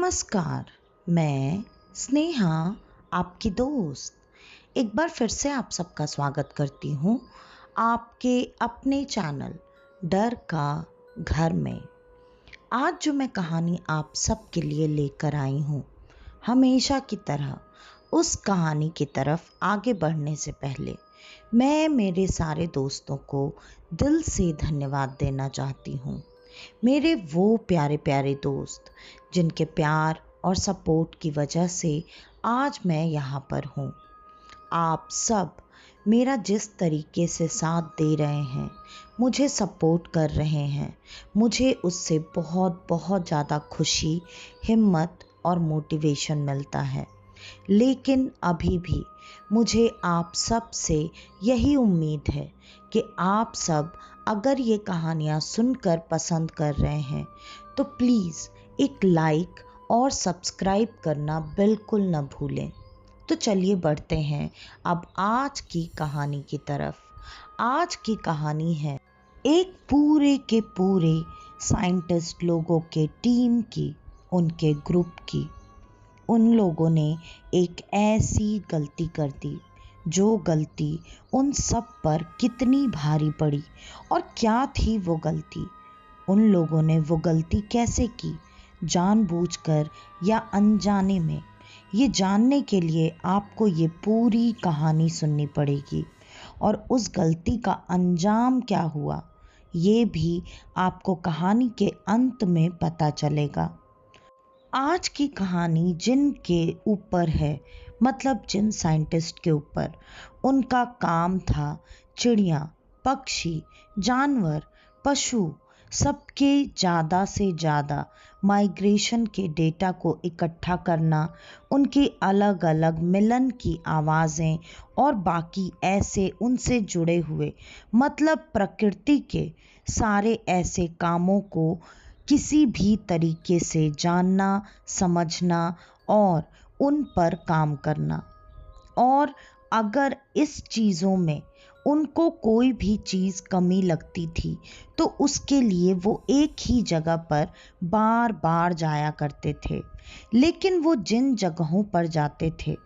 नमस्कार। मैं स्नेहा, आपकी दोस्त, एक बार फिर से आप सबका स्वागत करती हूँ आपके अपने चैनल डर का घर में। आज जो मैं कहानी आप सबके लिए लेकर आई हूँ, हमेशा की तरह उस कहानी की तरफ आगे बढ़ने से पहले मैं मेरे सारे दोस्तों को दिल से धन्यवाद देना चाहती हूँ। मेरे वो प्यारे प्यारे दोस्त जिनके प्यार और सपोर्ट की वजह से आज मैं यहाँ पर हूँ। आप सब मेरा जिस तरीके से साथ दे रहे हैं, मुझे सपोर्ट कर रहे हैं, मुझे उससे बहुत बहुत ज़्यादा खुशी, हिम्मत और मोटिवेशन मिलता है। लेकिन अभी भी मुझे आप सब से यही उम्मीद है कि आप सब अगर ये कहानियाँ सुनकर पसंद कर रहे हैं तो प्लीज़ एक लाइक और सब्सक्राइब करना बिल्कुल न भूलें। तो चलिए बढ़ते हैं अब आज की कहानी की तरफ। आज की कहानी है एक पूरे के पूरे साइंटिस्ट लोगों के टीम की, उनके ग्रुप की। उन लोगों ने एक ऐसी गलती कर दी जो गलती उन सब पर कितनी भारी पड़ी। और क्या थी वो गलती? उन लोगों ने वो गलती कैसे की, जानबूझकर या अनजाने में? ये जानने के लिए आपको ये पूरी कहानी सुननी पड़ेगी और उस गलती का अंजाम क्या हुआ ये भी आपको कहानी के अंत में पता चलेगा। आज की कहानी जिनके ऊपर है, मतलब जिन साइंटिस्ट के ऊपर, उनका काम था चिड़िया, पक्षी, जानवर, पशु सबके ज़्यादा से ज़्यादा माइग्रेशन के डेटा को इकट्ठा करना, उनकी अलग अलग मिलन की आवाज़ें और बाकी ऐसे उनसे जुड़े हुए, मतलब प्रकृति के सारे ऐसे कामों को किसी भी तरीके से जानना, समझना और उन पर काम करना। और अगर इस चीज़ों में उनको कोई भी चीज़ कमी लगती थी तो उसके लिए वो एक ही जगह पर बार बार जाया करते थे। लेकिन वो जिन जगहों पर जाते थे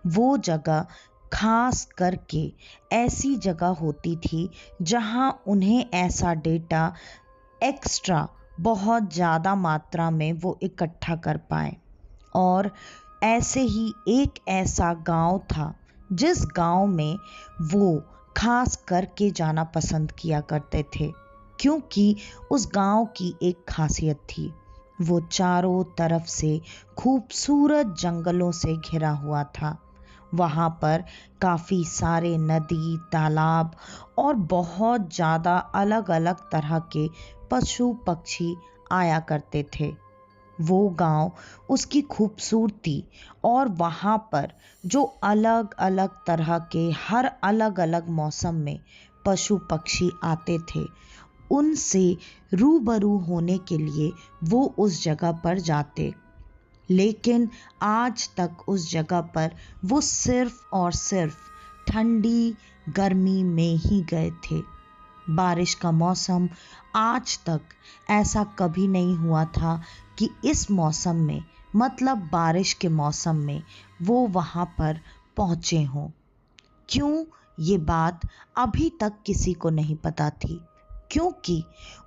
वो जगह खास करके ऐसी जगह होती थी जहां उन्हें ऐसा डेटा एक्स्ट्रा बहुत ज़्यादा मात्रा में वो इकट्ठा कर पाए। और ऐसे ही एक ऐसा गांव था जिस गांव में वो खास करके जाना पसंद किया करते थे, क्योंकि उस गांव की एक खासियत थी। वो चारों तरफ से खूबसूरत जंगलों से घिरा हुआ था। वहाँ पर काफ़ी सारे नदी, तालाब और बहुत ज़्यादा अलग अलग तरह के पशु पक्षी आया करते थे। वो गांव, उसकी खूबसूरती और वहाँ पर जो अलग अलग तरह के हर अलग अलग मौसम में पशु पक्षी आते थे, उनसे रूबरू होने के लिए वो उस जगह पर जाते। लेकिन आज तक उस जगह पर वो सिर्फ और सिर्फ ठंडी गर्मी में ही गए थे। बारिश का मौसम, आज तक ऐसा कभी नहीं हुआ था कि इस मौसम में, मतलब बारिश के मौसम में, वो वहाँ पर पहुँचे हों। क्यों? ये बात अभी तक किसी को नहीं पता थी, क्योंकि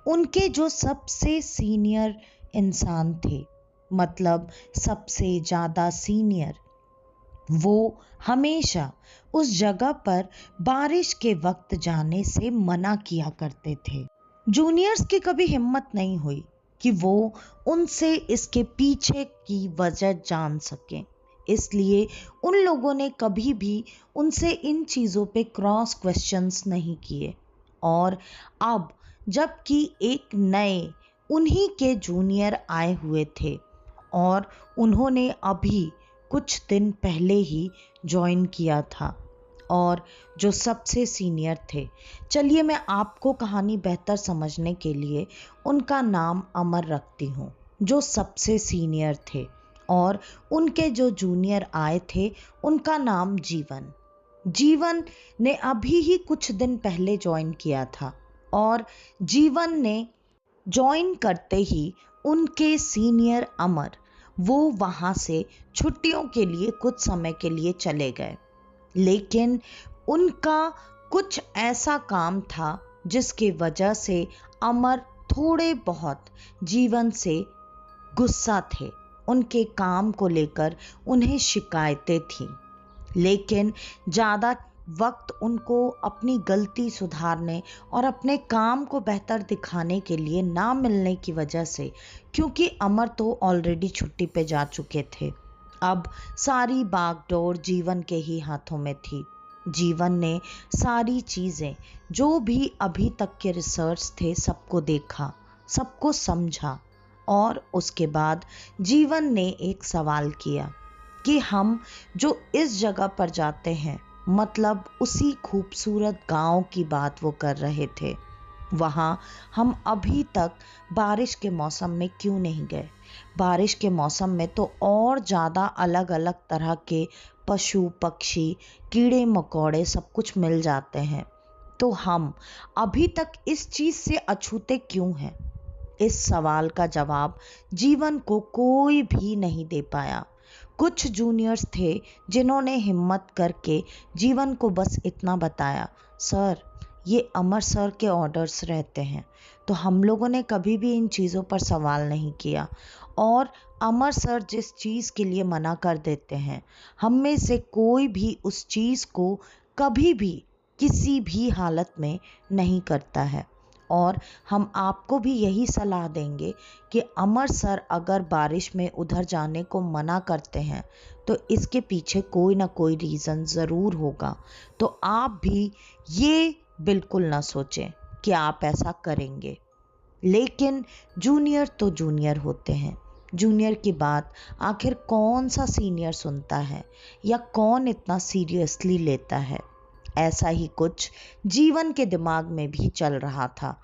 उनके जो सबसे सीनियर इंसान थे, मतलब सबसे ज़्यादा सीनियर, वो हमेशा उस जगह पर बारिश के वक्त जाने से मना किया करते थे। जूनियर्स की कभी हिम्मत नहीं हुई कि वो उनसे इसके पीछे की वजह जान सकें, इसलिए उन लोगों ने कभी भी उनसे इन चीज़ों पे क्रॉस क्वेश्चंस नहीं किए। और अब जबकि एक नए उन्हीं के जूनियर आए हुए थे और उन्होंने अभी कुछ दिन पहले ही ज्वाइन किया था, और जो सबसे सीनियर थे, चलिए मैं आपको कहानी बेहतर समझने के लिए उनका नाम अमर रखती हूँ, जो सबसे सीनियर थे। और उनके जो जूनियर आए थे उनका नाम जीवन। जीवन ने अभी ही कुछ दिन पहले ज्वाइन किया था, और जीवन ने ज्वाइन करते ही उनके सीनियर अमर वो वहाँ से छुट्टियों के लिए कुछ समय के लिए चले गए। लेकिन उनका कुछ ऐसा काम था जिसकी वजह से अमर थोड़े बहुत जीवन से गुस्सा थे। उनके काम को लेकर उन्हें शिकायतें थीं, लेकिन ज़्यादा वक्त उनको अपनी गलती सुधारने और अपने काम को बेहतर दिखाने के लिए ना मिलने की वजह से, क्योंकि अमर तो ऑलरेडी छुट्टी पे जा चुके थे, अब सारी बागडोर जीवन के ही हाथों में थी। जीवन ने सारी चीज़ें जो भी अभी तक के रिसर्च थे सबको देखा, सबको समझा, और उसके बाद जीवन ने एक सवाल किया कि हम जो इस जगह पर जाते हैं, मतलब उसी खूबसूरत गांव की बात वो कर रहे थे, वहाँ हम अभी तक बारिश के मौसम में क्यों नहीं गए। बारिश के मौसम में तो और ज़्यादा अलग अलग तरह के पशु पक्षी कीड़े मकोड़े सब कुछ मिल जाते हैं, तो हम अभी तक इस चीज़ से अछूते क्यों हैं। इस सवाल का जवाब जीवन को कोई भी नहीं दे पाया। कुछ जूनियर्स थे जिन्होंने हिम्मत करके जीवन को बस इतना बताया, सर ये अमर सर के ऑर्डर्स रहते हैं, तो हम लोगों ने कभी भी इन चीज़ों पर सवाल नहीं किया, और अमर सर जिस चीज़ के लिए मना कर देते हैं, हम में से कोई भी उस चीज़ को कभी भी किसी भी हालत में नहीं करता है। और हम आपको भी यही सलाह देंगे कि अमर सर अगर बारिश में उधर जाने को मना करते हैं तो इसके पीछे कोई ना कोई रीज़न ज़रूर होगा। तो आप भी ये बिल्कुल ना सोचें कि आप ऐसा करेंगे। लेकिन जूनियर तो जूनियर होते हैं। जूनियर की बात आखिर कौन सा सीनियर सुनता है या कौन इतना सीरियसली लेता है। ऐसा ही कुछ जीवन के दिमाग में भी चल रहा था।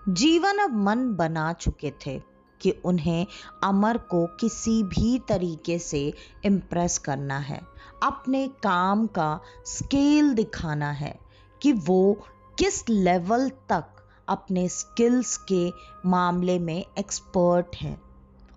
जीवन अब मन बना चुके थे कि उन्हें अमर को किसी भी तरीके से इम्प्रेस करना है, अपने काम का स्केल दिखाना है कि वो किस लेवल तक अपने स्किल्स के मामले में एक्सपर्ट हैं।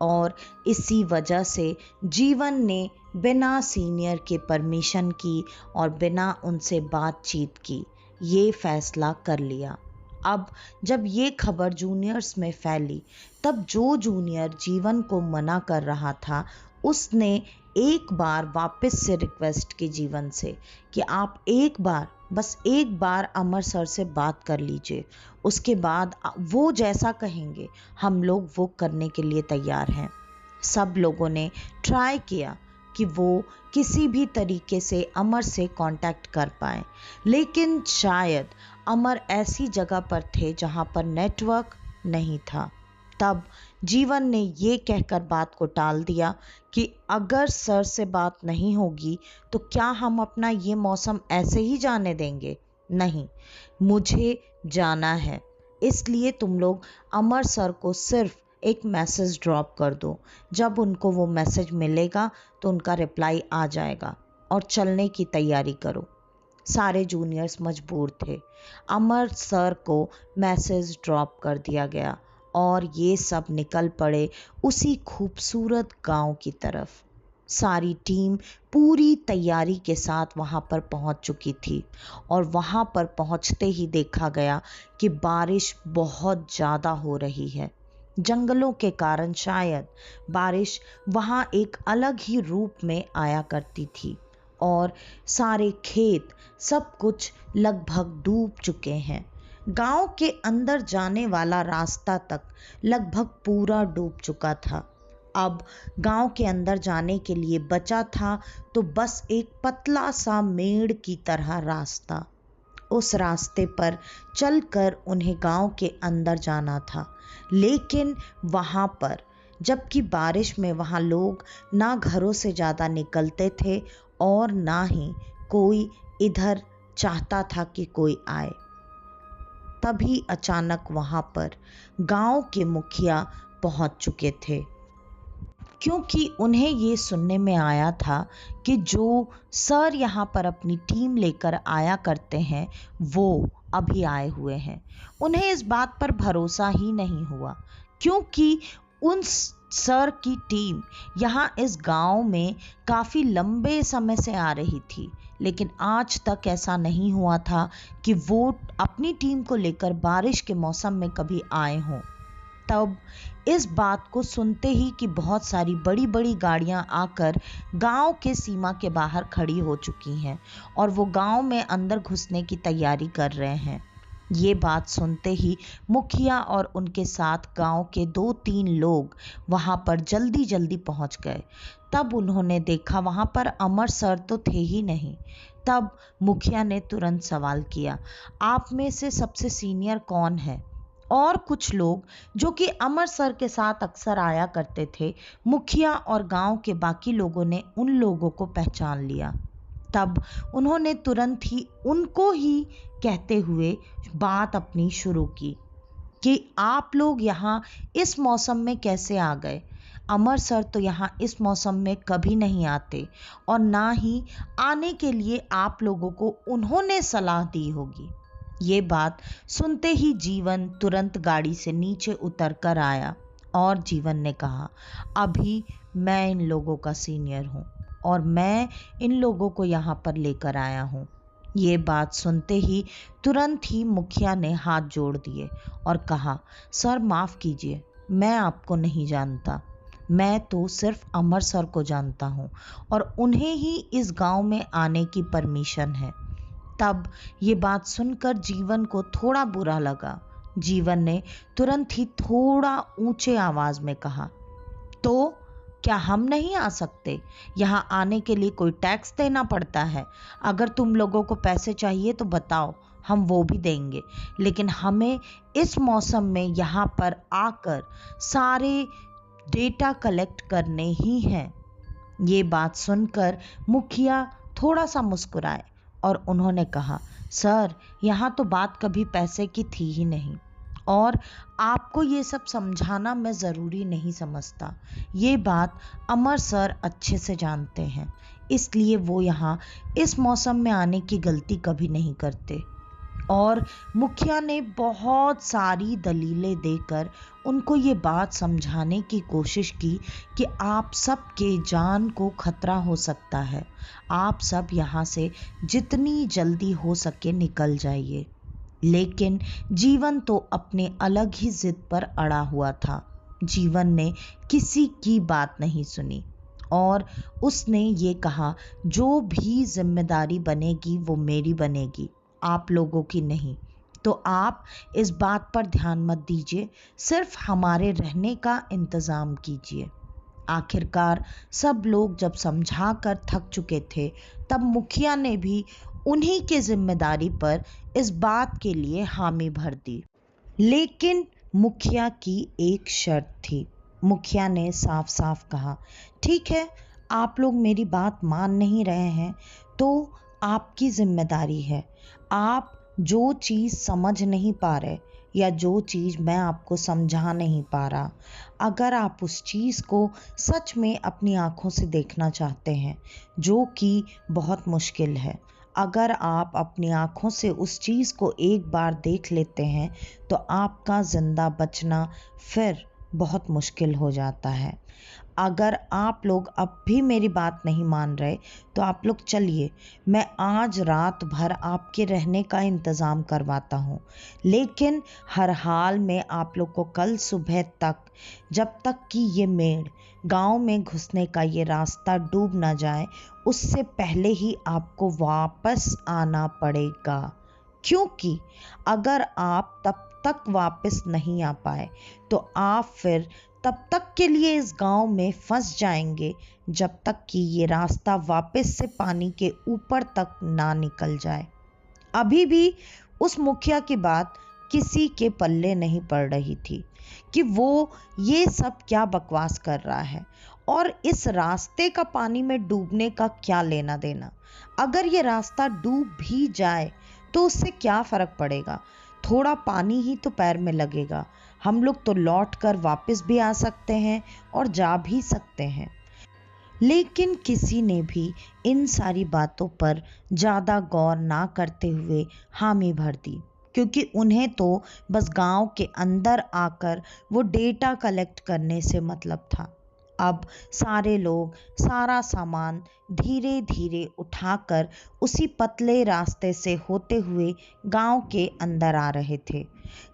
और इसी वजह से जीवन ने बिना सीनियर के परमिशन की और बिना उनसे बातचीत की ये फैसला कर लिया। अब जब ये खबर जूनियर्स में फैली, तब जो जूनियर जीवन को मना कर रहा था उसने एक बार वापस से रिक्वेस्ट की जीवन से कि आप एक बार, बस एक बार अमर सर से बात कर लीजिए, उसके बाद वो जैसा कहेंगे हम लोग वो करने के लिए तैयार हैं। सब लोगों ने ट्राई किया कि वो किसी भी तरीके से अमर से कांटेक्ट कर पाए, लेकिन शायद अमर ऐसी जगह पर थे जहां पर नेटवर्क नहीं था। तब जीवन ने ये कहकर बात को टाल दिया कि अगर सर से बात नहीं होगी तो क्या हम अपना ये मौसम ऐसे ही जाने देंगे। नहीं, मुझे जाना है, इसलिए तुम लोग अमर सर को सिर्फ एक मैसेज ड्रॉप कर दो। जब उनको वो मैसेज मिलेगा तो उनका रिप्लाई आ जाएगा और चलने की तैयारी करो। सारे जूनियर्स मजबूर थे। अमर सर को मैसेज ड्रॉप कर दिया गया और ये सब निकल पड़े उसी खूबसूरत गांव की तरफ। सारी टीम पूरी तैयारी के साथ वहां पर पहुंच चुकी थी और वहां पर पहुंचते ही देखा गया कि बारिश बहुत ज़्यादा हो रही है। जंगलों के कारण शायद बारिश वहां एक अलग ही रूप में आया करती थी और सारे खेत सब कुछ लगभग डूब चुके हैं। गांव के अंदर जाने वाला रास्ता तक लगभग पूरा डूब चुका था। अब गांव के अंदर जाने के लिए बचा था तो बस एक पतला सा मेड़ की तरह रास्ता। उस रास्ते पर चलकर उन्हें गांव के अंदर जाना था, लेकिन वहां पर जबकि बारिश में वहां लोग ना घरों से ज़्यादा निकलते थे और ना ही कोई इधर चाहता था कि कोई आए। तभी अचानक वहां पर गांव के मुखिया पहुंच चुके थे, क्योंकि उन्हें ये सुनने में आया था कि जो सर यहाँ पर अपनी टीम लेकर आया करते हैं वो अभी आए हुए हैं। उन्हें इस बात पर भरोसा ही नहीं हुआ, क्योंकि उन सर की टीम यहाँ इस गांव में काफी लंबे समय से आ रही थी, लेकिन आज तक ऐसा नहीं हुआ था कि वो अपनी टीम को लेकर बारिश के मौसम में कभी आए हों। तब इस बात को सुनते ही कि बहुत सारी बड़ी बड़ी गाड़ियां आकर गांव के सीमा के बाहर खड़ी हो चुकी हैं और वो गांव में अंदर घुसने की तैयारी कर रहे हैं, ये बात सुनते ही मुखिया और उनके साथ गांव के 2-3 लोग वहां पर जल्दी जल्दी पहुंच गए। तब उन्होंने देखा वहां पर अमर सर तो थे ही नहीं। तब मुखिया ने तुरंत सवाल किया, आप में से सबसे सीनियर कौन है? और कुछ लोग जो कि अमर सर के साथ अक्सर आया करते थे, मुखिया और गांव के बाकी लोगों ने उन लोगों को पहचान लिया। तब उन्होंने तुरंत ही उनको ही कहते हुए बात अपनी शुरू की कि आप लोग यहाँ इस मौसम में कैसे आ गए? अमर सर तो यहाँ इस मौसम में कभी नहीं आते और ना ही आने के लिए आप लोगों को उन्होंने सलाह दी होगी। ये बात सुनते ही जीवन तुरंत गाड़ी से नीचे उतर कर आया और जीवन ने कहा, अभी मैं इन लोगों का सीनियर हूँ और मैं इन लोगों को यहाँ पर लेकर आया हूँ। ये बात सुनते ही तुरंत ही मुखिया ने हाथ जोड़ दिए और कहा, सर माफ़ कीजिए, मैं आपको नहीं जानता। मैं तो सिर्फ अमर सर को जानता हूँ और उन्हें ही इस गांव में आने की परमिशन है। तब ये बात सुनकर जीवन को थोड़ा बुरा लगा। जीवन ने तुरंत ही थोड़ा ऊंचे आवाज में कहा, तो क्या हम नहीं आ सकते? यहाँ आने के लिए कोई टैक्स देना पड़ता है? अगर तुम लोगों को पैसे चाहिए तो बताओ, हम वो भी देंगे, लेकिन हमें इस मौसम में यहाँ पर आकर सारे डेटा कलेक्ट करने ही हैं। ये बात सुनकर मुखिया थोड़ा सा मुस्कुराए और उन्होंने कहा, सर यहाँ तो बात कभी पैसे की थी ही नहीं और आपको ये सब समझाना मैं ज़रूरी नहीं समझता। ये बात अमर सर अच्छे से जानते हैं, इसलिए वो यहाँ इस मौसम में आने की गलती कभी नहीं करते। और मुखिया ने बहुत सारी दलीलें देकर उनको ये बात समझाने की कोशिश की कि आप सबके जान को खतरा हो सकता है, आप सब यहाँ से जितनी जल्दी हो सके निकल जाइए। लेकिन जीवन तो अपने अलग ही जिद पर अड़ा हुआ था। जीवन ने किसी की बात नहीं सुनी और उसने ये कहा, जो भी जिम्मेदारी बनेगी वो मेरी बनेगी, आप लोगों की नहीं। तो आप इस बात पर ध्यान मत दीजिए, सिर्फ हमारे रहने का इंतज़ाम कीजिए। आखिरकार सब लोग जब समझा कर थक चुके थे, तब मुखिया ने भी उन्हीं की जिम्मेदारी पर इस बात के लिए हामी भर दी। लेकिन मुखिया की एक शर्त थी। मुखिया ने साफ साफ कहा, ठीक है, आप लोग मेरी बात मान नहीं रहे हैं तो आपकी जिम्मेदारी है। आप जो चीज़ समझ नहीं पा रहे या जो चीज़ मैं आपको समझा नहीं पा रहा, अगर आप उस चीज़ को सच में अपनी आँखों से देखना चाहते हैं, जो कि बहुत मुश्किल है, अगर आप अपनी आँखों से उस चीज़ को एक बार देख लेते हैं तो आपका ज़िंदा बचना फिर बहुत मुश्किल हो जाता है। अगर आप लोग अब भी मेरी बात नहीं मान रहे तो आप लोग चलिए, मैं आज रात भर आपके रहने का इंतज़ाम करवाता हूँ, लेकिन हर हाल में आप लोग को कल सुबह तक, जब तक कि ये मेढ़ गांव में घुसने का ये रास्ता डूब ना जाए, उससे पहले ही आपको वापस आना पड़ेगा। क्योंकि अगर आप तब तक वापस नहीं आ पाए तो आप फिर तब तक के लिए इस गांव में फंस जाएंगे जब तक कि ये रास्ता वापस से पानी के ऊपर तक ना निकल जाए। अभी भी उस मुखिया की बात किसी के पल्ले नहीं पड़ रही थी कि वो ये सब क्या बकवास कर रहा है और इस रास्ते का पानी में डूबने का क्या लेना देना। अगर ये रास्ता डूब भी जाए तो उससे क्या फर्क पड़ेगा, थोड़ा पानी ही तो पैर में लगेगा, हम लोग तो लौट कर वापस भी आ सकते हैं और जा भी सकते हैं। लेकिन किसी ने भी इन सारी बातों पर ज़्यादा गौर ना करते हुए हामी भर दी, क्योंकि उन्हें तो बस गांव के अंदर आकर वो डेटा कलेक्ट करने से मतलब था। अब सारे लोग सारा सामान धीरे धीरे उठाकर उसी पतले रास्ते से होते हुए गांव के अंदर आ रहे थे।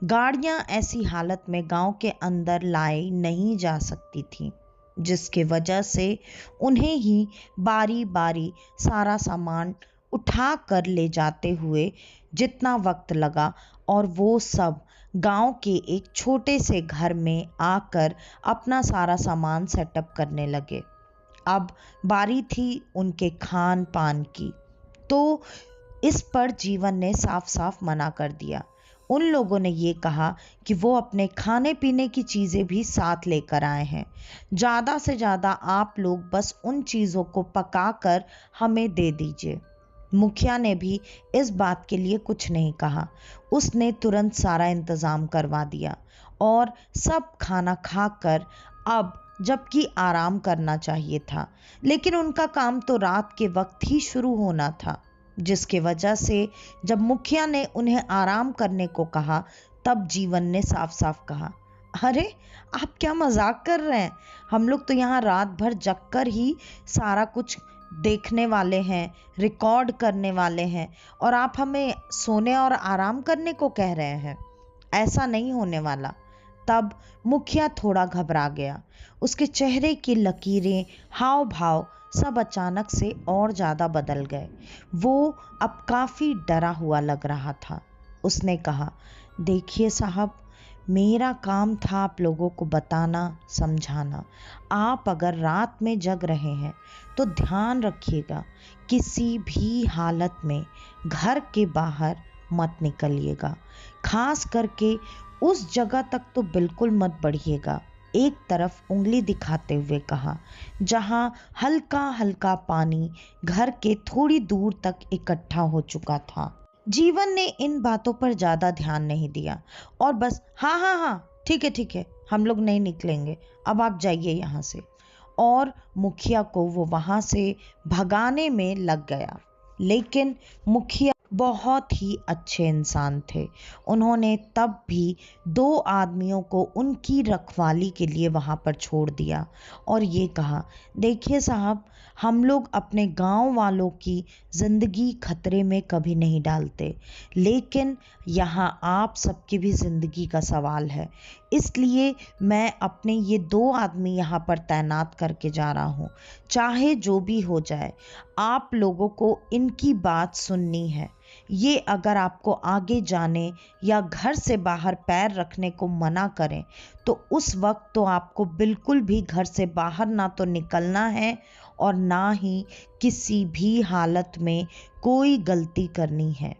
गाड़ियां ऐसी हालत में गांव के अंदर लाई नहीं जा सकती थीं, जिसके वजह से उन्हें ही बारी बारी सारा सामान उठा कर ले जाते हुए जितना वक्त लगा, और वो सब गांव के एक छोटे से घर में आकर अपना सारा सामान सेटअप करने लगे। अब बारी थी उनके खान पान की, तो इस पर जीवन ने साफ साफ मना कर दिया। उन लोगों ने ये कहा कि वो अपने खाने पीने की चीज़ें भी साथ लेकर आए हैं। ज़्यादा से ज़्यादा आप लोग बस उन चीज़ों को पकाकर हमें दे दीजिए। मुखिया ने भी इस बात के लिए कुछ नहीं कहा। उसने तुरंत सारा इंतज़ाम करवा दिया और सब खाना खाकर अब जबकि आराम करना चाहिए था, लेकिन उनका काम तो रात के वक्त ही शुरू होना था, जिसके वजह से जब मुखिया ने उन्हें आराम करने को कहा, तब जीवन ने साफ साफ कहा, अरे आप क्या मजाक कर रहे हैं? हम लोग तो यहाँ रात भर जग कर ही सारा कुछ देखने वाले हैं, रिकॉर्ड करने वाले हैं, और आप हमें सोने और आराम करने को कह रहे हैं? ऐसा नहीं होने वाला। तब मुखिया थोड़ा घबरा गया। उसके चेहरे की लकीरें, हाव भाव सब अचानक से और ज़्यादा बदल गए। वो अब काफ़ी डरा हुआ लग रहा था। उसने कहा, देखिए साहब, मेरा काम था आप लोगों को बताना, समझाना। आप अगर रात में जग रहे हैं तो ध्यान रखिएगा, किसी भी हालत में घर के बाहर मत निकलिएगा। खास करके उस जगह तक तो बिल्कुल मत बढ़िएगा। एक तरफ उंगली दिखाते हुए कहा, जहां हल्का हल्का पानी घर के थोड़ी दूर तक इकट्ठा हो चुका था। जीवन ने इन बातों पर ज्यादा ध्यान नहीं दिया और बस हाँ हाँ हाँ ठीक है, हम लोग नहीं निकलेंगे, अब आप जाइए यहाँ से। और मुखिया को वो वहां से भगाने में लग गया। लेकिन मुखिया बहुत ही अच्छे इंसान थे। उन्होंने तब भी दो आदमियों को उनकी रखवाली के लिए वहां पर छोड़ दिया और ये कहा, देखिए साहब, हम लोग अपने गांव वालों की जिंदगी खतरे में कभी नहीं डालते, लेकिन यहाँ आप सबकी भी जिंदगी का सवाल है, इसलिए मैं अपने ये दो आदमी यहाँ पर तैनात करके जा रहा हूँ। चाहे जो भी हो जाए, आप लोगों को इनकी बात सुननी है। ये अगर आपको आगे जाने या घर से बाहर पैर रखने को मना करें, तो उस वक्त तो आपको बिल्कुल भी घर से बाहर ना तो निकलना है और ना ही किसी भी हालत में कोई गलती करनी है।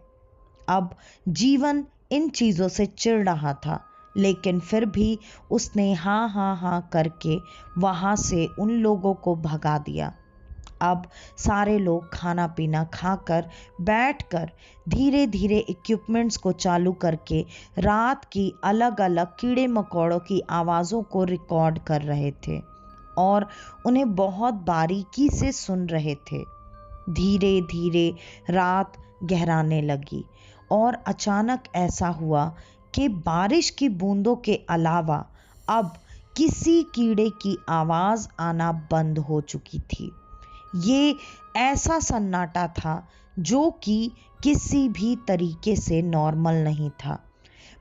अब जीवन इन चीज़ों से चिढ़ रहा था, लेकिन फिर भी उसने हाँ हाँ हाँ करके वहाँ से उन लोगों को भगा दिया। अब सारे लोग खाना पीना खाकर बैठकर धीरे धीरे इक्विपमेंट्स को चालू करके रात की अलग अलग कीड़े मकोड़ों की आवाज़ों को रिकॉर्ड कर रहे थे और उन्हें बहुत बारीकी से सुन रहे थे। धीरे धीरे रात गहराने लगी और अचानक ऐसा हुआ कि बारिश की बूंदों के अलावा अब किसी कीड़े की आवाज़ आना बंद हो चुकी थी। ये ऐसा सन्नाटा था जो कि किसी भी तरीके से नॉर्मल नहीं था।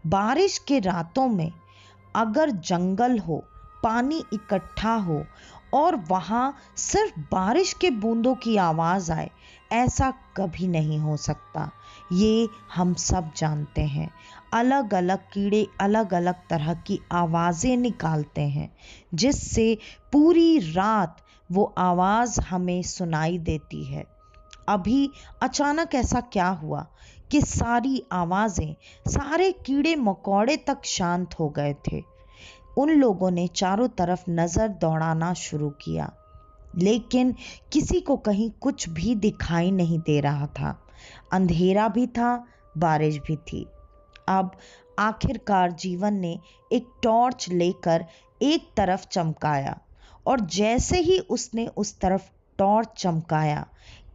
बारिश के रातों में अगर जंगल हो, पानी इकट्ठा हो और वहाँ सिर्फ बारिश के बूंदों की आवाज़ आए, ऐसा कभी नहीं हो सकता। ये हम सब जानते हैं। अलग अलग कीड़े अलग अलग तरह की आवाज़ें निकालते हैं, जिससे पूरी रात वो आवाज़ हमें सुनाई देती है। अभी अचानक ऐसा क्या हुआ कि सारी आवाज़ें, सारे कीड़े मकोड़े तक शांत हो गए थे। उन लोगों ने चारों तरफ नज़र दौड़ाना शुरू किया, लेकिन किसी को कहीं कुछ भी दिखाई नहीं दे रहा था। अंधेरा भी था, बारिश भी थी। अब आखिरकार जीवन ने एक टॉर्च लेकर एक तरफ चमकाया और जैसे ही उसने उस तरफ टॉर्च चमकाया,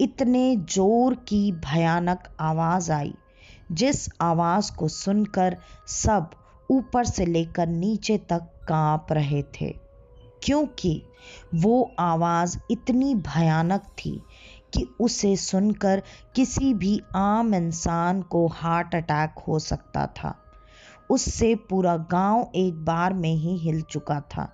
इतने जोर की भयानक आवाज़ आई जिस आवाज को सुनकर सब ऊपर से लेकर नीचे तक कांप रहे थे, क्योंकि वो आवाज इतनी भयानक थी कि उसे सुनकर किसी भी आम इंसान को हार्ट अटैक हो सकता था। उससे पूरा गांव एक बार में ही हिल चुका था।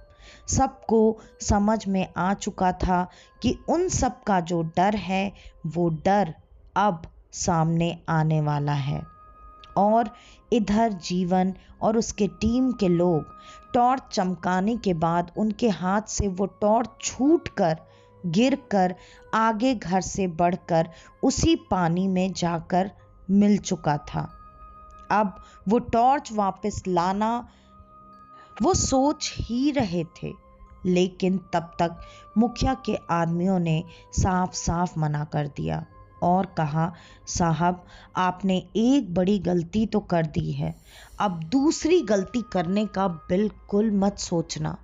सबको समझ में आ चुका था कि उन सब का जो डर है वो डर अब सामने आने वाला है। और इधर जीवन और उसके टीम के लोग टॉर्च चमकाने के बाद उनके हाथ से वो टॉर्च छूटकर गिरकर आगे घर से बढ़कर उसी पानी में जाकर मिल चुका था। अब वो टॉर्च वापस लाना वो सोच ही रहे थे, लेकिन तब तक मुखिया के आदमियों ने साफ साफ मना कर दिया और कहा, साहब आपने एक बड़ी गलती तो कर दी है, अब दूसरी गलती करने का बिल्कुल मत सोचना।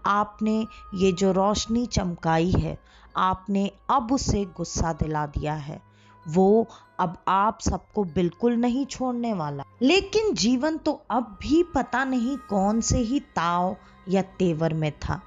आपने ये जो रोशनी चमकाई है, आपने अब उसे गुस्सा दिला दिया है। वो अब आप सबको बिल्कुल नहीं छोड़ने वाला। लेकिन जीवन तो अब भी पता नहीं कौन से ही ताव या तेवर में था।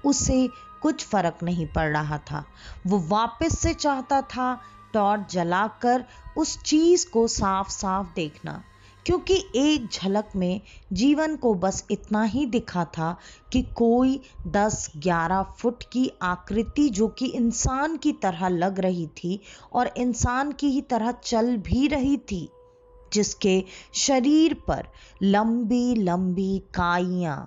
उसे कुछ फर्क नहीं पड़ रहा था। वो वापस से चाहता था टॉर्च जलाकर उस चीज को साफ साफ देखना, क्योंकि एक झलक में जीवन को बस इतना ही दिखा था कि कोई 10-11 फुट की आकृति जो कि इंसान की तरह लग रही थी और इंसान की ही तरह चल भी रही थी, जिसके शरीर पर लंबी लंबी काइयां,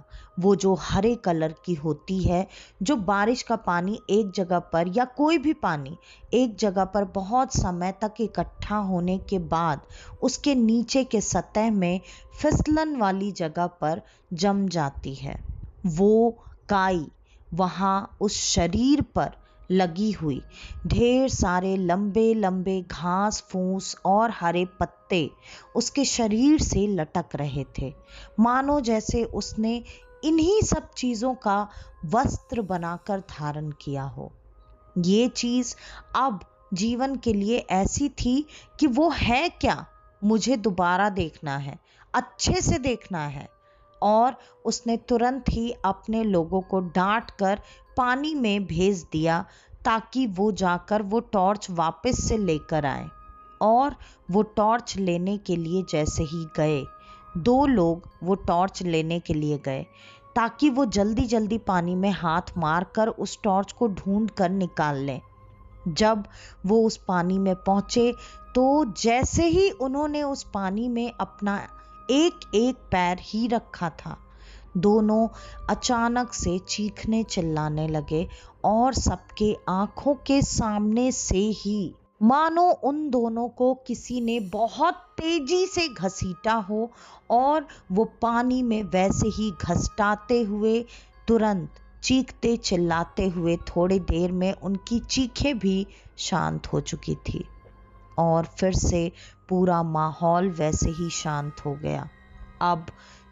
वो जो हरे कलर की होती है, जो बारिश का पानी एक जगह पर या कोई भी पानी एक जगह पर बहुत समय तक इकट्ठा होने के बाद उसके नीचे के सतह में फिसलन वाली जगह पर जम जाती है। वो काई वहां उस शरीर पर लगी हुई ढेर सारे लंबे लंबे घास फूस और हरे पत्ते उसके शरीर से लटक रहे थे, मानो जैसे उसने इन्हीं सब चीजों का वस्त्र बनाकर धारण किया हो। ये चीज अब जीवन के लिए ऐसी थी कि वो है क्या, मुझे दोबारा देखना है, अच्छे से देखना है। और उसने तुरंत ही अपने लोगों को डांट कर पानी में भेज दिया ताकि वो जाकर वो टॉर्च वापस से लेकर आए। और वो टॉर्च लेने के लिए जैसे ही गए, 2 लोग वो टॉर्च लेने के लिए गए ताकि वो जल्दी जल्दी पानी में हाथ मारकर उस टॉर्च को ढूंढ कर निकाल लें। जब वो उस पानी में पहुंचे तो जैसे ही उन्होंने उस पानी में अपना एक एक पैर ही रखा था, दोनों अचानक से चीखने चिल्लाने लगे और सबके आंखों के सामने से ही मानो उन दोनों को किसी ने बहुत तेजी से घसीटा हो और वो पानी में वैसे ही घसटाते हुए तुरंत चीखते चिल्लाते हुए थोड़ी देर में उनकी चीखें भी शांत हो चुकी थी और फिर से पूरा माहौल वैसे ही शांत हो गया। अब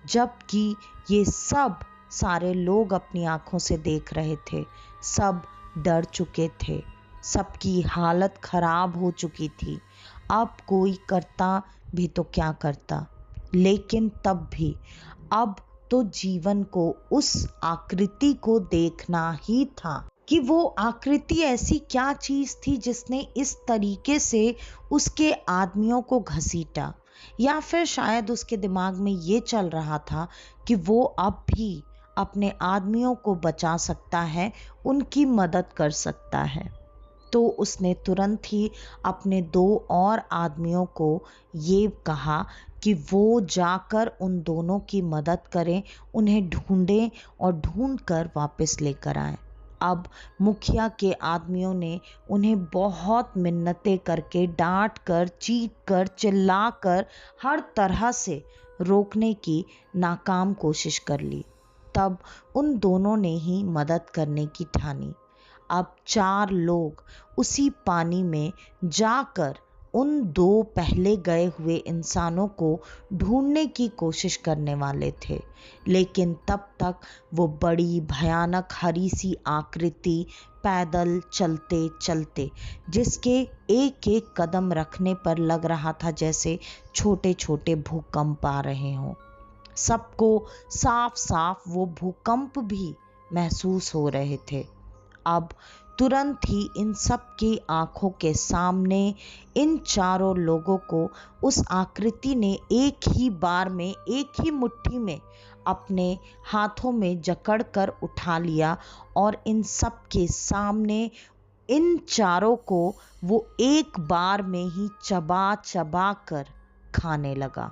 जबकि ये सब सारे लोग अपनी आंखों से देख रहे थे, सब डर चुके थे, सबकी हालत खराब हो चुकी थी। अब कोई करता भी तो क्या करता, लेकिन तब भी अब तो जीवन को उस आकृति को देखना ही था कि वो आकृति ऐसी क्या चीज थी जिसने इस तरीके से उसके आदमियों को घसीटा। या फिर शायद उसके दिमाग में ये चल रहा था कि वो अब भी अपने आदमियों को बचा सकता है, उनकी मदद कर सकता है। तो उसने तुरंत ही अपने 2 और आदमियों को ये कहा कि वो जाकर उन दोनों की मदद करें, उन्हें ढूंढें और ढूंढ कर वापस लेकर आएं। अब मुखिया के आदमियों ने उन्हें बहुत मिन्नतें करके, डांट कर, चीख कर, चिल्ला कर, हर तरह से रोकने की नाकाम कोशिश कर ली। तब उन दोनों ने ही मदद करने की ठानी। अब 4 लोग उसी पानी में जाकर उन दो पहले गए हुए इंसानों को ढूंढने की कोशिश करने वाले थे, लेकिन तब तक वो बड़ी भयानक हरी सी आकृति पैदल चलते चलते, जिसके एक एक कदम रखने पर लग रहा था जैसे छोटे छोटे भूकंप आ रहे हों। सबको साफ साफ वो भूकंप भी महसूस हो रहे थे। अब तुरंत ही इन सब की आंखों के सामने इन चारों लोगों को उस आकृति ने एक ही बार में, एक ही मुट्ठी में अपने हाथों में जकड़ कर उठा लिया और इन सब के सामने इन चारों को वो एक बार में ही चबा चबा कर खाने लगा।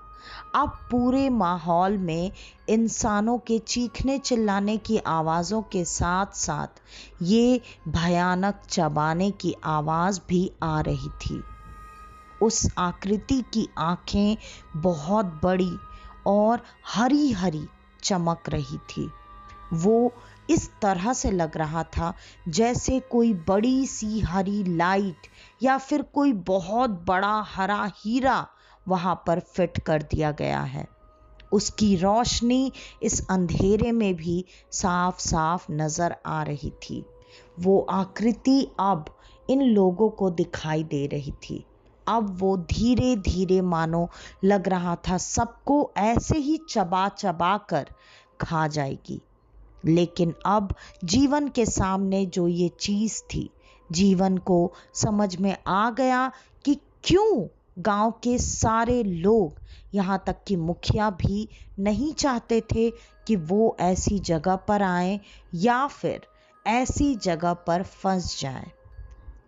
अब पूरे माहौल में इंसानों के चीखने चिल्लाने की आवाज़ों के साथ साथ ये भयानक चबाने की आवाज़ भी आ रही थी। उस आकृति की आंखें बहुत बड़ी और हरी हरी चमक रही थी। वो इस तरह से लग रहा था जैसे कोई बड़ी सी हरी लाइट या फिर कोई बहुत बड़ा हरा हीरा वहां पर फिट कर दिया गया है। उसकी रोशनी इस अंधेरे में भी साफ साफ नजर आ रही थी। वो आकृति अब इन लोगों को दिखाई दे रही थी। अब वो धीरे धीरे मानो लग रहा था सबको ऐसे ही चबा चबा कर खा जाएगी। लेकिन अब जीवन के सामने जो ये चीज थी, जीवन को समझ में आ गया कि क्यों गांव के सारे लोग, यहाँ तक कि मुखिया भी नहीं चाहते थे कि वो ऐसी जगह पर आए या फिर ऐसी जगह पर फंस जाए।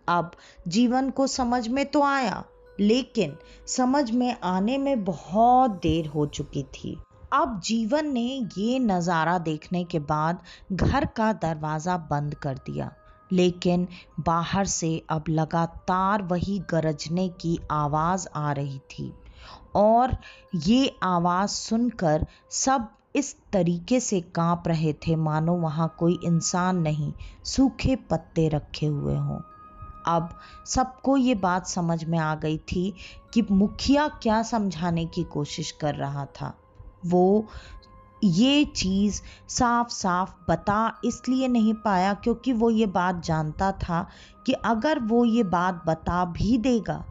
अब जीवन को समझ में तो आया, लेकिन समझ में आने में बहुत देर हो चुकी थी। अब जीवन ने ये नज़ारा देखने के बाद घर का दरवाज़ा बंद कर दिया, लेकिन बाहर से अब लगातार वही गरजने की आवाज़ आ रही थी और ये आवाज़ सुनकर सब इस तरीके से कांप रहे थे मानो वहाँ कोई इंसान नहीं, सूखे पत्ते रखे हुए हों। अब सबको ये बात समझ में आ गई थी कि मुखिया क्या समझाने की कोशिश कर रहा था। वो ये चीज़ साफ साफ बता इसलिए नहीं पाया क्योंकि वो ये बात जानता था कि अगर वो ये बात बता भी देगा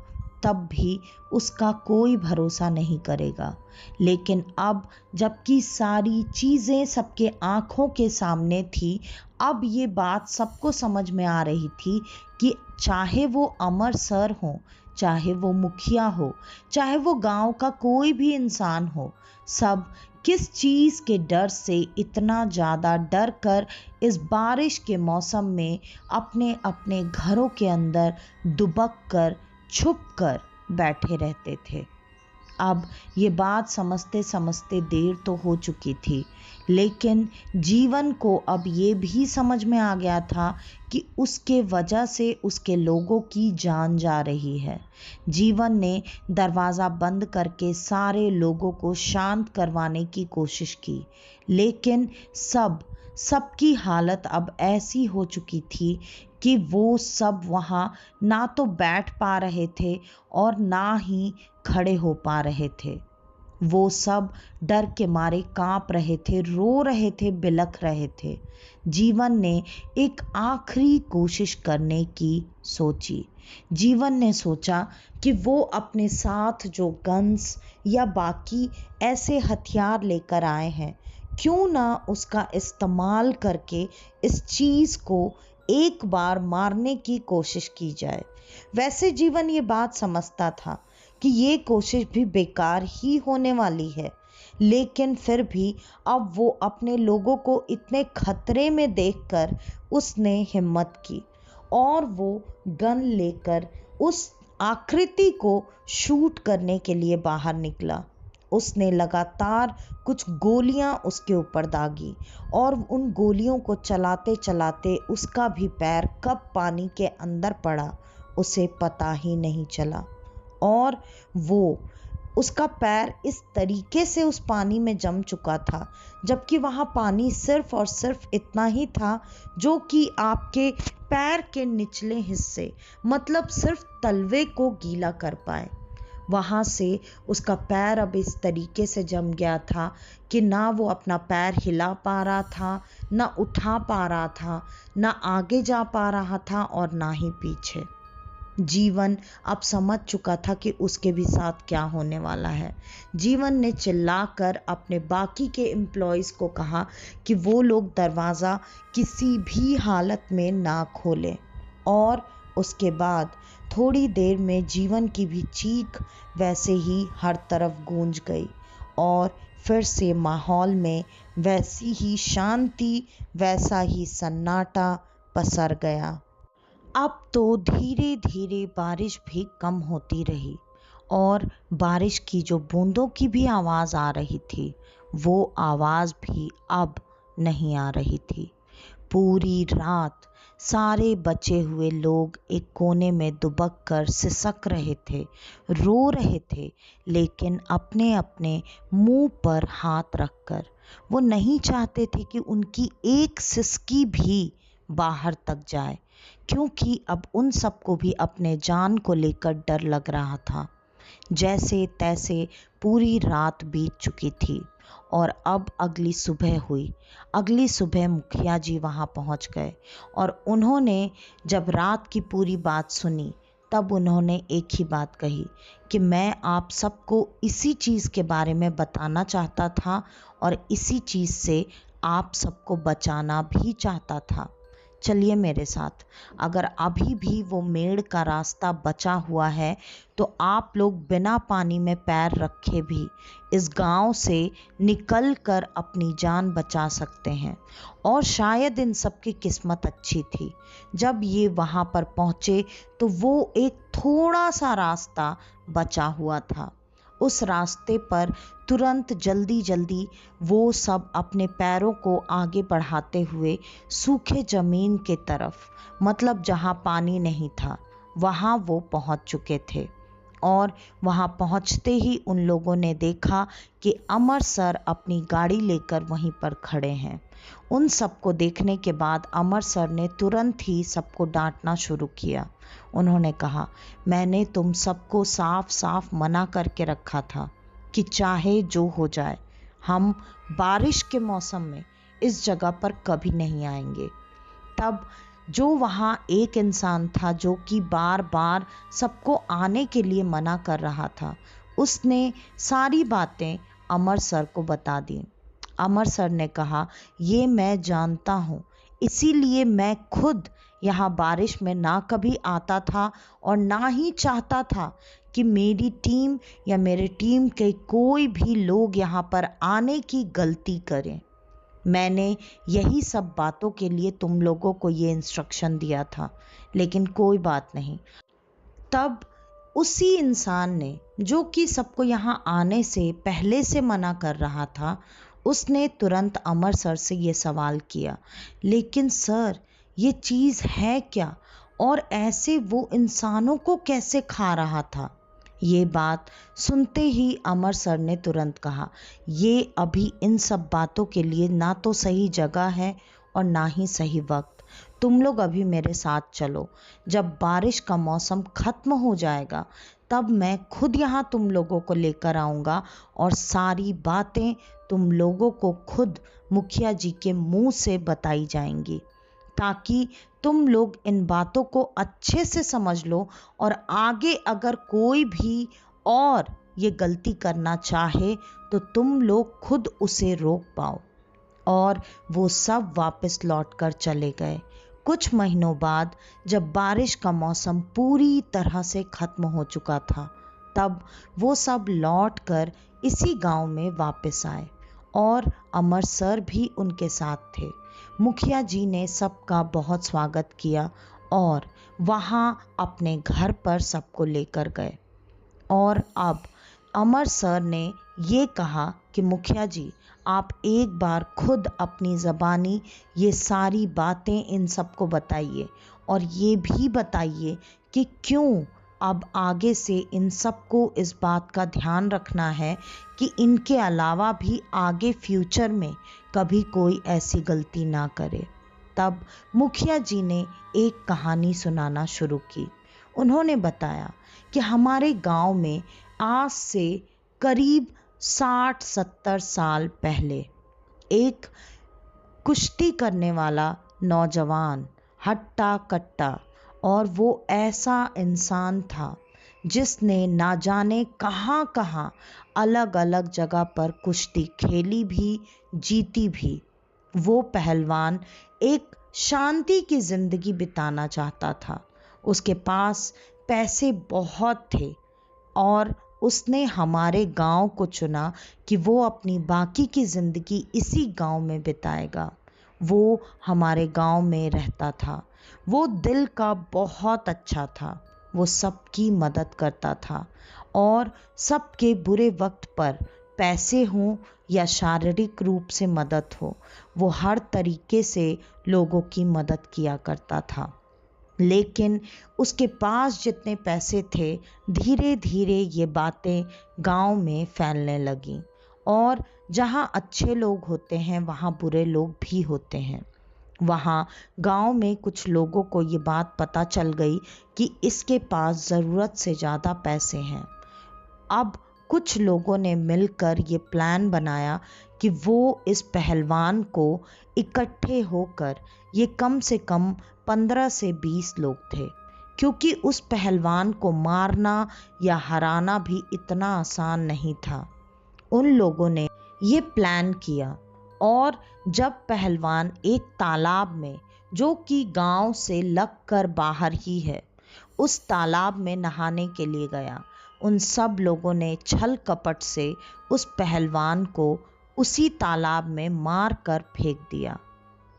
तब भी उसका कोई भरोसा नहीं करेगा। लेकिन अब जबकि सारी चीज़ें सबके आंखों के सामने थी, अब ये बात सबको समझ में आ रही थी कि चाहे वो अमर सर हो, चाहे वो मुखिया हो, चाहे वो गांव का कोई भी इंसान हो, सब किस चीज़ के डर से इतना ज़्यादा डर कर इस बारिश के मौसम में अपने अपने घरों के अंदर दुबक कर छुप कर बैठे रहते थे। अब ये बात समझते समझते देर तो हो चुकी थी, लेकिन जीवन को अब ये भी समझ में आ गया था कि उसके वजह से उसके लोगों की जान जा रही है। जीवन ने दरवाज़ा बंद करके सारे लोगों को शांत करवाने की कोशिश की, लेकिन सबकी हालत अब ऐसी हो चुकी थी कि वो सब वहाँ ना तो बैठ पा रहे थे और ना ही खड़े हो पा रहे थे। वो सब डर के मारे कांप रहे थे, रो रहे थे, बिलख रहे थे। जीवन ने एक आखिरी कोशिश करने की सोची। जीवन ने सोचा कि वो अपने साथ जो गन्स या बाकी ऐसे हथियार लेकर आए हैं, क्यों ना उसका इस्तेमाल करके इस चीज़ को एक बार मारने की कोशिश की जाए। वैसे जीवन ये बात समझता था कि ये कोशिश भी बेकार ही होने वाली है, लेकिन फिर भी अब वो अपने लोगों को इतने खतरे में देखकर उसने हिम्मत की और वो गन लेकर उस आकृति को शूट करने के लिए बाहर निकला। उसने लगातार कुछ गोलियां उसके ऊपर दागी और उन गोलियों को चलाते चलाते उसका भी पैर कब पानी के अंदर पड़ा उसे पता ही नहीं चला और वो उसका पैर इस तरीके से उस पानी में जम चुका था, जबकि वहाँ पानी सिर्फ और सिर्फ इतना ही था जो कि आपके पैर के निचले हिस्से, मतलब सिर्फ तलवे को गीला कर पाए। वहाँ से उसका पैर अब इस तरीके से जम गया था कि ना वो अपना पैर हिला पा रहा था, ना उठा पा रहा था, ना आगे जा पा रहा था और ना ही पीछे। जीवन अब समझ चुका था कि उसके भी साथ क्या होने वाला है। जीवन ने चिल्लाकर अपने बाकी के एम्प्लॉयज़ को कहा कि वो लोग दरवाज़ा किसी भी हालत में ना खोलें, और उसके बाद थोड़ी देर में जीवन की भी चीख वैसे ही हर तरफ गूंज गई और फिर से माहौल में वैसी ही शांति, वैसा ही सन्नाटा पसर गया। अब तो धीरे धीरे बारिश भी कम होती रही और बारिश की जो बूंदों की भी आवाज़ आ रही थी, वो आवाज़ भी अब नहीं आ रही थी। पूरी रात सारे बचे हुए लोग एक कोने में दुबक कर सिसक रहे थे, रो रहे थे, लेकिन अपने अपने मुंह पर हाथ रखकर। वो नहीं चाहते थे कि उनकी एक सिसकी भी बाहर तक जाए, क्योंकि अब उन सबको भी अपने जान को लेकर डर लग रहा था। जैसे तैसे पूरी रात बीत चुकी थी और अब अगली सुबह हुई। अगली सुबह मुखिया जी वहाँ पहुँच गए और उन्होंने जब रात की पूरी बात सुनी, तब उन्होंने एक ही बात कही कि मैं आप सबको इसी चीज़ के बारे में बताना चाहता था और इसी चीज़ से आप सबको बचाना भी चाहता था। चलिए मेरे साथ। अगर अभी भी वो मेड़ का रास्ता बचा हुआ है तो आप लोग बिना पानी में पैर रखे भी इस गांव से निकल कर अपनी जान बचा सकते हैं। और शायद इन सब की किस्मत अच्छी थी। जब ये वहां पर पहुंचे तो वो एक थोड़ा सा रास्ता बचा हुआ था। उस रास्ते पर तुरंत जल्दी जल्दी वो सब अपने पैरों को आगे बढ़ाते हुए सूखे जमीन के तरफ, मतलब जहाँ पानी नहीं था, वहाँ वो पहुँच चुके थे। और वहाँ पहुँचते ही उन लोगों ने देखा कि अमर सर अपनी गाड़ी लेकर वहीं पर खड़े हैं। उन सबको देखने के बाद अमर सर ने तुरंत ही सबको डांटना शुरू किया। उन्होंने कहा, मैंने तुम सबको साफ साफ मना करके रखा था कि चाहे जो हो जाए, हम बारिश के मौसम में इस जगह पर कभी नहीं आएंगे। तब जो वहाँ एक इंसान था जो कि बार बार सबको आने के लिए मना कर रहा था, उसने सारी बातें अमर सर को बता दी। अमर सर ने कहा, ये मैं जानता हूँ, इसीलिए मैं खुद यहाँ बारिश में ना कभी आता था और ना ही चाहता था कि मेरी टीम या मेरे टीम के कोई भी लोग यहाँ पर आने की गलती करें। मैंने यही सब बातों के लिए तुम लोगों को ये इंस्ट्रक्शन दिया था, लेकिन कोई बात नहीं। तब उसी इंसान ने, जो कि सबको यहाँ आने से पहले से मना कर रहा था, उसने तुरंत अमर सर से ये सवाल किया, लेकिन सर ये चीज़ है क्या, और ऐसे वो इंसानों को कैसे खा रहा था। ये बात सुनते ही अमर सर ने तुरंत कहा, ये अभी इन सब बातों के लिए ना तो सही जगह है और ना ही सही वक्त। तुम लोग अभी मेरे साथ चलो। जब बारिश का मौसम खत्म हो जाएगा तब मैं खुद यहाँ तुम लोगों को लेकर आऊँगा और सारी बातें तुम लोगों को खुद मुखिया जी के मुंह से बताई जाएंगी, ताकि तुम लोग इन बातों को अच्छे से समझ लो और आगे अगर कोई भी और ये गलती करना चाहे तो तुम लोग खुद उसे रोक पाओ। और वो सब वापस लौटकर चले गए। कुछ महीनों बाद जब बारिश का मौसम पूरी तरह से खत्म हो चुका था, तब वो सब लौटकर इसी गांव में वापस आए और अमर सर भी उनके साथ थे। मुखिया जी ने सबका बहुत स्वागत किया और वहाँ अपने घर पर सबको लेकर गए। और अब अमर सर ने ये कहा कि मुखिया जी, आप एक बार खुद अपनी ज़बानी ये सारी बातें इन सबको बताइए और ये भी बताइए कि क्यों अब आगे से इन सबको इस बात का ध्यान रखना है कि इनके अलावा भी आगे फ्यूचर में कभी कोई ऐसी गलती ना करे। तब मुखिया जी ने एक कहानी सुनाना शुरू की। उन्होंने बताया कि हमारे गांव में आज से करीब 60-70 साल पहले एक कुश्ती करने वाला नौजवान, हट्टा कट्टा, और वो ऐसा इंसान था जिसने ना जाने कहाँ कहाँ अलग अलग जगह पर कुश्ती खेली भी, जीती भी। वो पहलवान एक शांति की जिंदगी बिताना चाहता था। उसके पास पैसे बहुत थे और उसने हमारे गांव को चुना कि वो अपनी बाकी की जिंदगी इसी गांव में बिताएगा। वो हमारे गांव में रहता था। वो दिल का बहुत अच्छा था। वो सबकी मदद करता था और सबके बुरे वक्त पर, पैसे हों या शारीरिक रूप से मदद हो, वो हर तरीके से लोगों की मदद किया करता था। लेकिन उसके पास जितने पैसे थे, धीरे धीरे ये बातें गांव में फैलने लगीं और जहाँ अच्छे लोग होते हैं वहाँ बुरे लोग भी होते हैं। वहाँ गांव में कुछ लोगों को ये बात पता चल गई कि इसके पास ज़रूरत से ज़्यादा पैसे हैं। अब कुछ लोगों ने मिलकर ये प्लान बनाया कि वो इस पहलवान को इकट्ठे होकर, ये कम से कम 15 से 20 लोग थे, क्योंकि उस पहलवान को मारना या हराना भी इतना आसान नहीं था। उन लोगों ने ये प्लान किया और जब पहलवान एक तालाब में, जो कि गांव से लगकर बाहर ही है, उस तालाब में नहाने के लिए गया, उन सब लोगों ने छल कपट से उस पहलवान को उसी तालाब में मार कर फेंक दिया।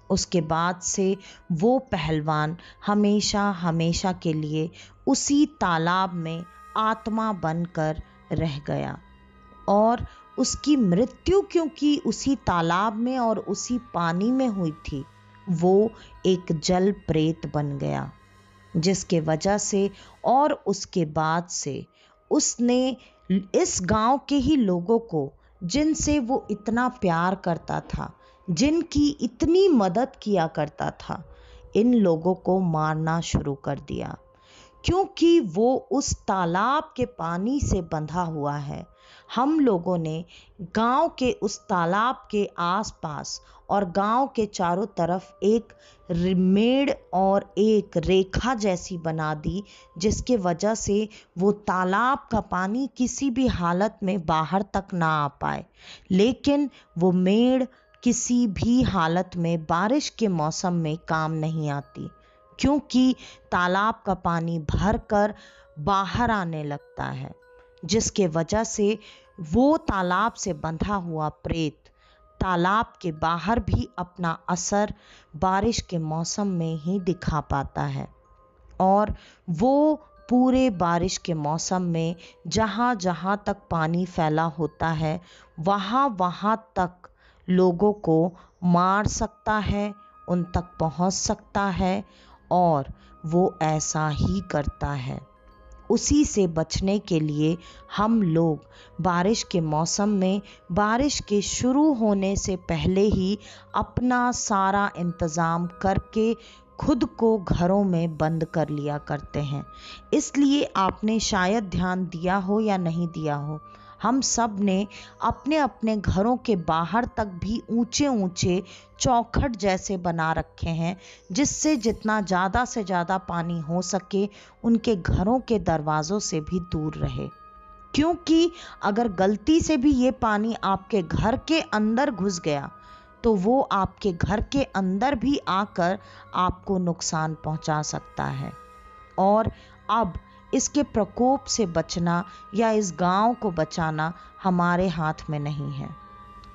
उसके बाद से वो पहलवान हमेशा हमेशा के लिए उसी तालाब में आत्मा बनकर रह गया और उसकी मृत्यु क्योंकि उसी तालाब में और उसी पानी में हुई थी, वो एक जल प्रेत बन गया, जिसके वजह से और उसके बाद से उसने इस गांव के ही लोगों को, जिनसे वो इतना प्यार करता था, जिनकी इतनी मदद किया करता था, इन लोगों को मारना शुरू कर दिया, क्योंकि वो उस तालाब के पानी से बंधा हुआ है। हम लोगों ने गांव के उस तालाब के आसपास और गांव के चारों तरफ एक मेड़ और एक रेखा जैसी बना दी, जिसके वजह से वो तालाब का पानी किसी भी हालत में बाहर तक ना आ पाए। लेकिन वो मेड़ किसी भी हालत में बारिश के मौसम में काम नहीं आती, क्योंकि तालाब का पानी भरकर बाहर आने लगता है, जिसके वजह से वो तालाब से बंधा हुआ प्रेत तालाब के बाहर भी अपना असर बारिश के मौसम में ही दिखा पाता है। और वो पूरे बारिश के मौसम में जहाँ जहाँ तक पानी फैला होता है, वहाँ वहाँ तक लोगों को मार सकता है, उन तक पहुँच सकता है, और वो ऐसा ही करता है। उसी से बचने के लिए हम लोग बारिश के मौसम में, बारिश के शुरू होने से पहले ही अपना सारा इंतज़ाम करके खुद को घरों में बंद कर लिया करते हैं। इसलिए आपने शायद ध्यान दिया हो या नहीं दिया हो, हम सब ने अपने अपने घरों के बाहर तक भी ऊंचे ऊंचे चौखट जैसे बना रखे हैं, जिससे जितना ज़्यादा से ज़्यादा पानी हो सके उनके घरों के दरवाज़ों से भी दूर रहे। क्योंकि अगर गलती से भी ये पानी आपके घर के अंदर घुस गया तो वो आपके घर के अंदर भी आकर आपको नुकसान पहुंचा सकता है। और अब इसके प्रकोप से बचना या इस गांव को बचाना हमारे हाथ में नहीं है।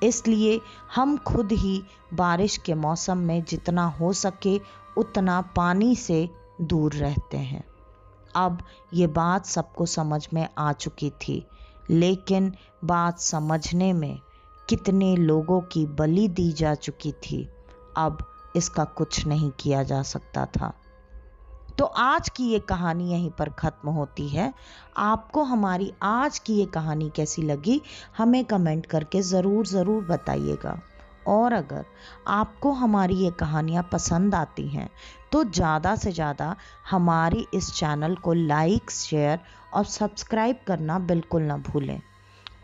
इसलिए हम खुद ही बारिश के मौसम में जितना हो सके उतना पानी से दूर रहते हैं। अब ये बात सबको समझ में आ चुकी थी, लेकिन बात समझने में कितने लोगों की बलि दी जा चुकी थी, अब इसका कुछ नहीं किया जा सकता था। तो आज की ये कहानी यहीं पर ख़त्म होती है। आपको हमारी आज की ये कहानी कैसी लगी हमें कमेंट करके ज़रूर बताइएगा। और अगर आपको हमारी ये कहानियाँ पसंद आती हैं तो ज़्यादा से ज़्यादा हमारी इस चैनल को लाइक, शेयर और सब्सक्राइब करना बिल्कुल ना भूलें।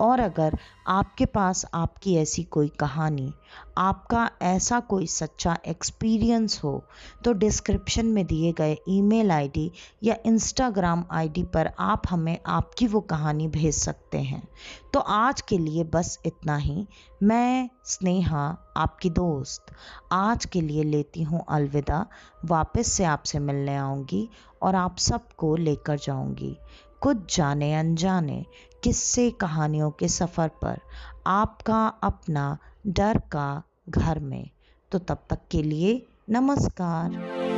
और अगर आपके पास आपकी ऐसी कोई कहानी, आपका ऐसा कोई सच्चा एक्सपीरियंस हो तो डिस्क्रिप्शन में दिए गए ईमेल आईडी या इंस्टाग्राम आईडी पर आप हमें आपकी वो कहानी भेज सकते हैं। तो आज के लिए बस इतना ही। मैं स्नेहा, आपकी दोस्त, आज के लिए लेती हूँ अलविदा। वापस से आपसे मिलने आऊँगी और आप सबको लेकर जाऊँगी कुछ जाने अनजाने किस्से कहानियों के सफ़र पर, आपका अपना डर का घर में। तो तब तक के लिए नमस्कार।